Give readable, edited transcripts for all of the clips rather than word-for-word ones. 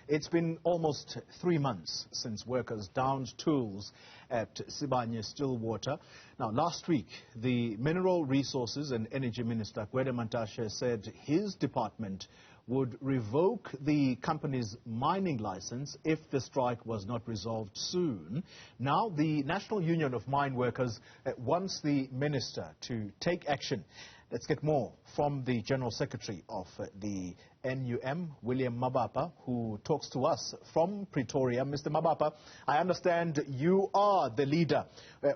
It's been almost 3 months since workers downed tools at Sibanye-Stillwater. Now, last week, the Mineral Resources and Energy Minister, Mantashe, said his department would revoke the company's mining license if the strike was not resolved soon. Now, the National Union of Mine Workers wants the minister to take action. Let's get more from the General Secretary of the NUM, William Mabapa, who talks to us from Pretoria. Mr. Mabapa, I understand you are the leader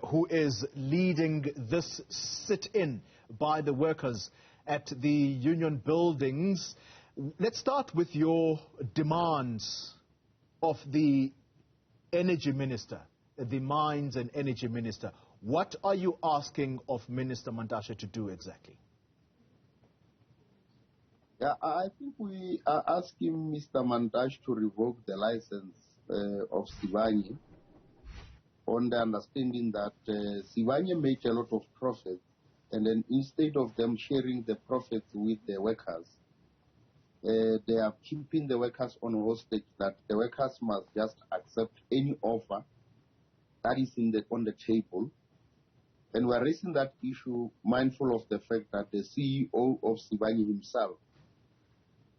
who is leading this sit-in by the workers at the union buildings. Let's start with your demands of the Energy Minister, the Mines and Energy Minister. What are you asking of Minister Mantashe to do exactly? Yeah, I think we are asking Mr. Mantashe to revoke the license of Sibanye on the understanding that Sibanye made a lot of profit, and then instead of them sharing the profits with the workers, they are keeping the workers on hostage, that the workers must just accept any offer that is on the table. And we are raising that issue mindful of the fact that the CEO of Sibanye himself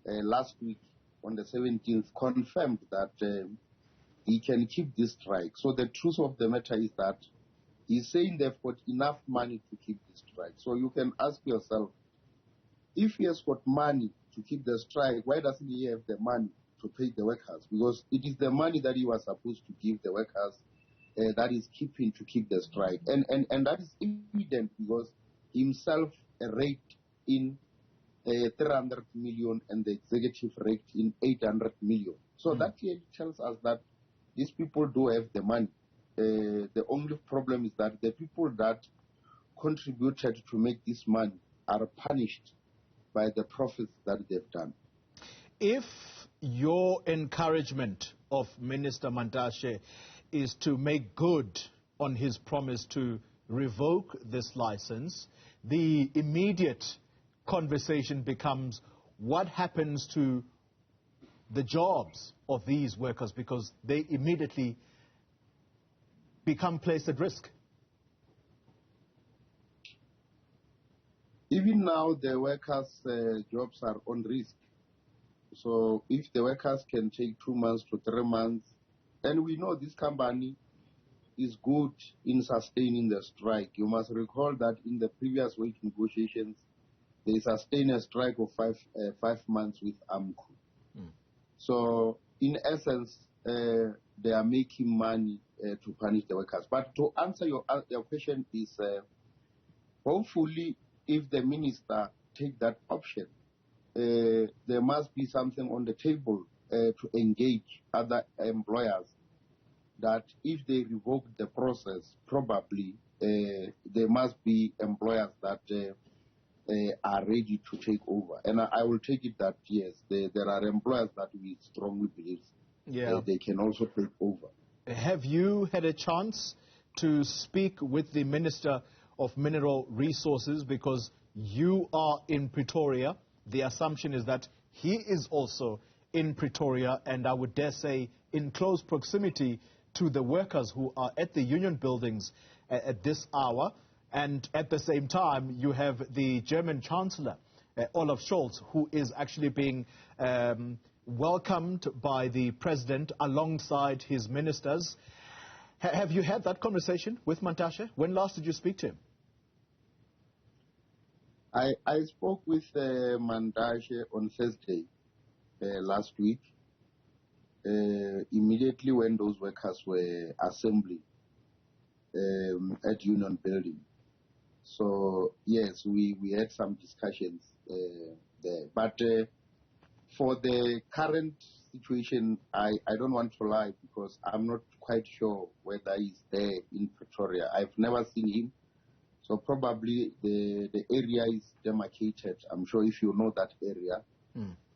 last week on the 17th confirmed that he can keep this strike. So the truth of the matter is that he's saying they've got enough money to keep the strike. So you can ask yourself, if he has got money to keep the strike, why doesn't he have the money to pay the workers? Because it is the money that he was supposed to give the workers that is keeping to keep the strike. And that is evident because himself raked in 300 million and the executive raked in 800 million. So that clearly tells us that these people do have the money. The only problem is that the people that contributed to make this money are punished by the profits that they've done. If your encouragement of Minister Mantashe is to make good on his promise to revoke this license, the immediate conversation becomes what happens to the jobs of these workers, because they immediately become placed at risk. Even now, the workers' jobs are on risk. So if the workers can take 2 months to 3 months, and we know this company is good in sustaining the strike. You must recall that in the previous wage negotiations, they sustained a strike of 5 months with AMCU. So in essence, they are making money to punish the workers. But to answer your question is, hopefully, if the minister take that option, there must be something on the table to engage other employers, that if they revoke the process, probably there must be employers that are ready to take over. And I will take it that, yes, there are employers that we strongly believe they can also take over. Have you had a chance to speak with the Minister of Mineral Resources, because you are in Pretoria? The assumption is that he is also in Pretoria, and I would dare say in close proximity to the workers who are at the union buildings at this hour. And at the same time, you have the German Chancellor, Olaf Scholz, who is actually being welcomed by the President alongside his ministers. Have you had that conversation with Mantashe? When last did you speak to him? I spoke with Mantashe on Thursday last week, immediately when those workers were assembling at Union Building. So, yes, we had some discussions there. But for the current situation, I don't want to lie, because I'm not quite sure whether he's there in Pretoria. I've never seen him. So probably the area is demarcated. I'm sure if you know that area,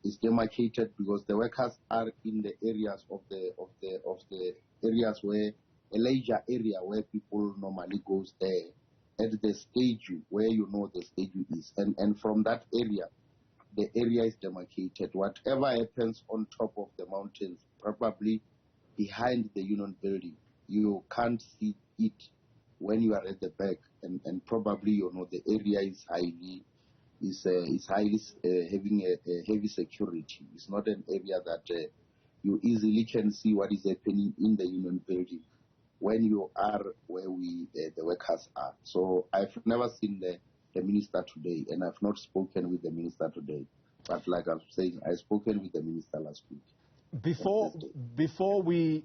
it's demarcated because the workers are in the areas of the areas where a leisure area where people normally goes there, at the stage where you know the stage is, and from that area the area is demarcated. Whatever happens on top of the mountains, probably behind the union building, you can't see it when you are at the back, and probably, you know, the area is highly having a heavy security. It's not an area that you easily can see what is happening in the union building when you are where the workers are. So I've never seen the minister today, and I've not spoken with the minister today. But like I'm saying, I've spoken with the minister last week. Before we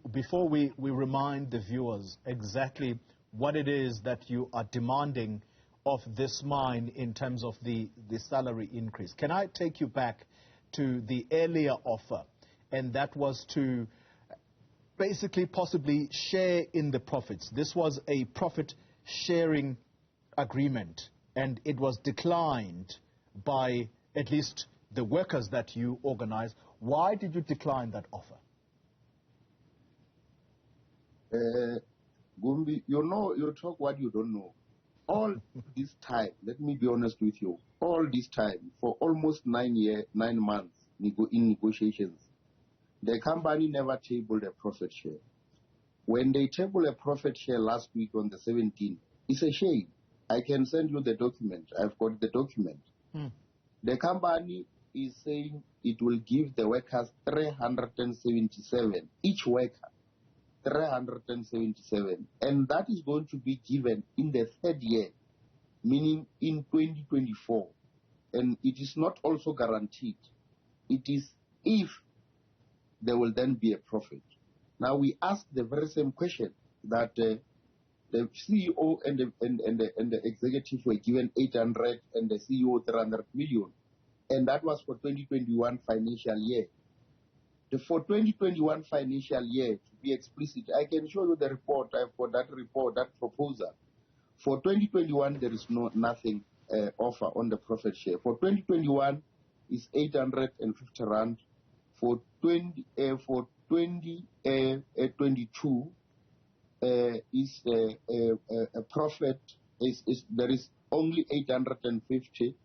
remind the viewers exactly what it is that you are demanding of this mine in terms of the salary increase, can I take you back to the earlier offer, and that was to basically possibly share in the profits. This was a profit-sharing agreement, and it was declined by at least the workers that you organized. Why did you decline that offer? Gumbi, you know, you talk what you don't know. All this time, let me be honest with you, all this time, for almost 9 months in negotiations, the company never tabled a profit share. When they tabled a profit share last week on the 17th, it's a shame. I can send you the document. I've got the document. The company is saying it will give the workers 377, each worker, 377. And that is going to be given in the third year, meaning in 2024. And it is not also guaranteed. It is if there will then be a profit. Now we ask the very same question that the CEO and the executive were given 800 and the CEO 300 million. And that was for 2021 financial year. For 2021 financial year, to be explicit, I can show you the report. I've got that report, that proposal. For 2021, there is nothing offer on the profit share. For 2021, is 850 rand. For 2022 is a profit there is only 850.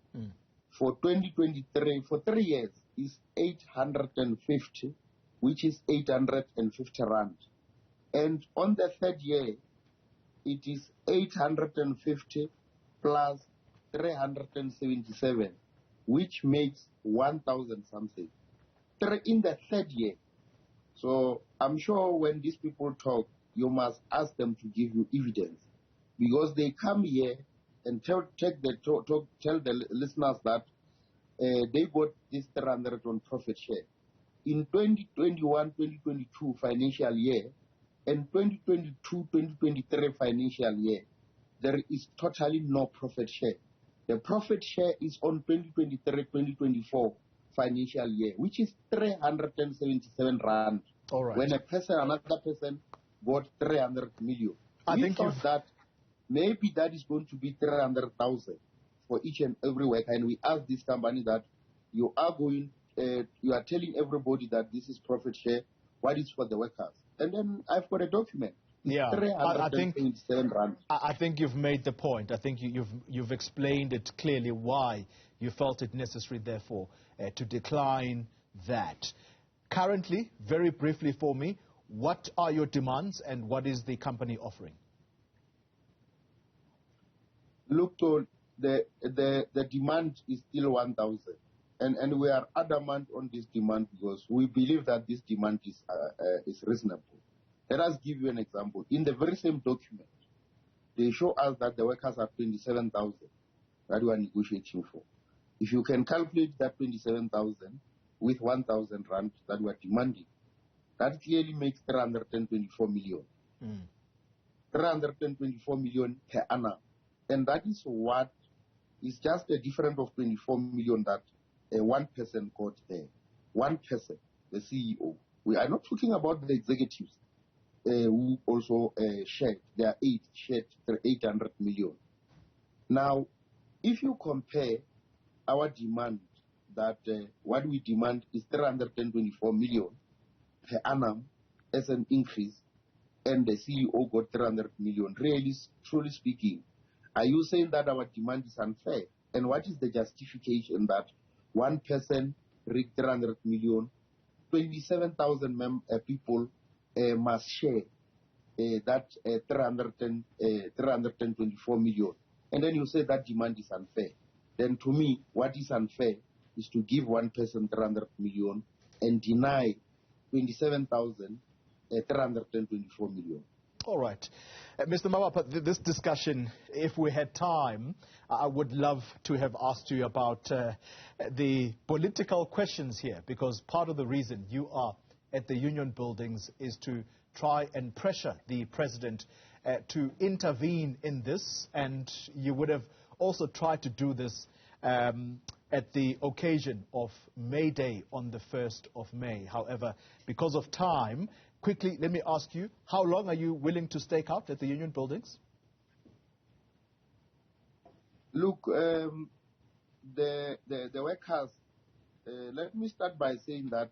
For 2023, for 3 years, is 850, which is 850 rand. And on the third year, it is 850 plus 377, which makes 1,000 something. In the third year. So I'm sure when these people talk, you must ask them to give you evidence, because they come here and tell the listeners that they got this 300 on profit share. In 2021-2022 financial year and 2022-2023 financial year, there is totally no profit share. The profit share is on 2023-2024 financial year, which is 377 rand. All right. When another person got 300 million. We thought that maybe that is going to be 300,000 for each and every worker. And we asked this company that you are telling everybody that this is profit share, what is for the workers. And then I've got a document. Yeah, I think you've made the point. I think you've explained it clearly why you felt it necessary, therefore, to decline that. Currently, very briefly for me, what are your demands and what is the company offering? Look, the demand is still 1,000. And we are adamant on this demand because we believe that this demand is reasonable. Let us give you an example. In the very same document, they show us that the workers are 27,000 that we are negotiating for. If you can calculate that 27,000 with 1,000 rand that we are demanding, that clearly makes 324 million. 324 million per annum. And that is what is just a difference of 24 million that one person got there. One person, the CEO. We are not talking about the executives who also shared. There are 8 shared 800 million. Now, if you compare our demand, that what we demand is 324 million per annum as an increase, and the CEO got 300 million. Really, truly speaking, are you saying that our demand is unfair? And what is the justification that one person rigged 300 million, 27,000 people must share that 324 million. And then you say that demand is unfair. Then to me, what is unfair is to give one person 300 million and deny 27,324 million. All right. Mr. Mabapa, this discussion, if we had time, I would love to have asked you about the political questions here, because part of the reason you are at the union buildings is to try and pressure the president to intervene in this, and you would have also tried to do this at the occasion of May Day on the 1st of May. However, because of time, quickly, let me ask you, how long are you willing to stake out at the union buildings? Look, the workers, let me start by saying that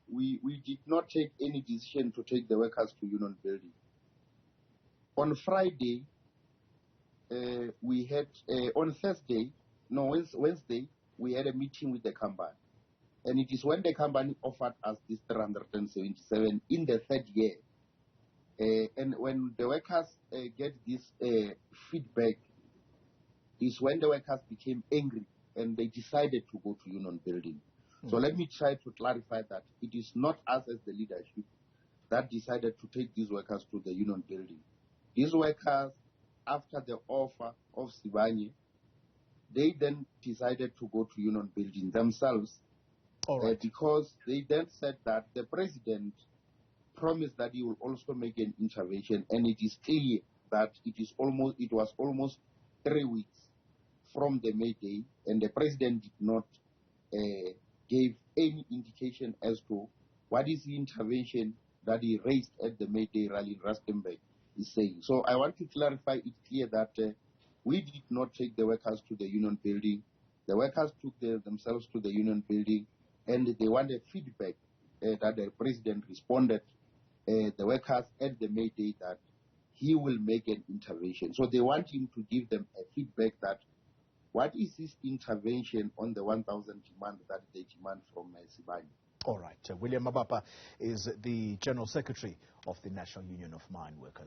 we did not take any decision to take the workers to union building. On Friday, we had, on Wednesday, we had a meeting with the company. And it is when the company offered us this 377 in the third year. And when the workers get this feedback, is when the workers became angry and they decided to go to union building. So let me try to clarify that it is not us as the leadership that decided to take these workers to the union building. These workers, after the offer of Sibanye, they then decided to go to union building themselves. All right. Because they then said that the president promised that he will also make an intervention, and it is clear that it was almost 3 weeks from the May Day, and the president did not give any indication as to what is the intervention that he raised at the May Day rally in Rustenburg is saying. So I want to clarify it clear that we did not take the workers to the union building. The workers took themselves to the union building, and they wanted feedback that the president responded the workers at the May Day that he will make an intervention. So they want him to give them a feedback that what is this intervention on the 1,000 demand that they demand from Sibanye. All right. William Mabapa is the General Secretary of the National Union of Mine Workers.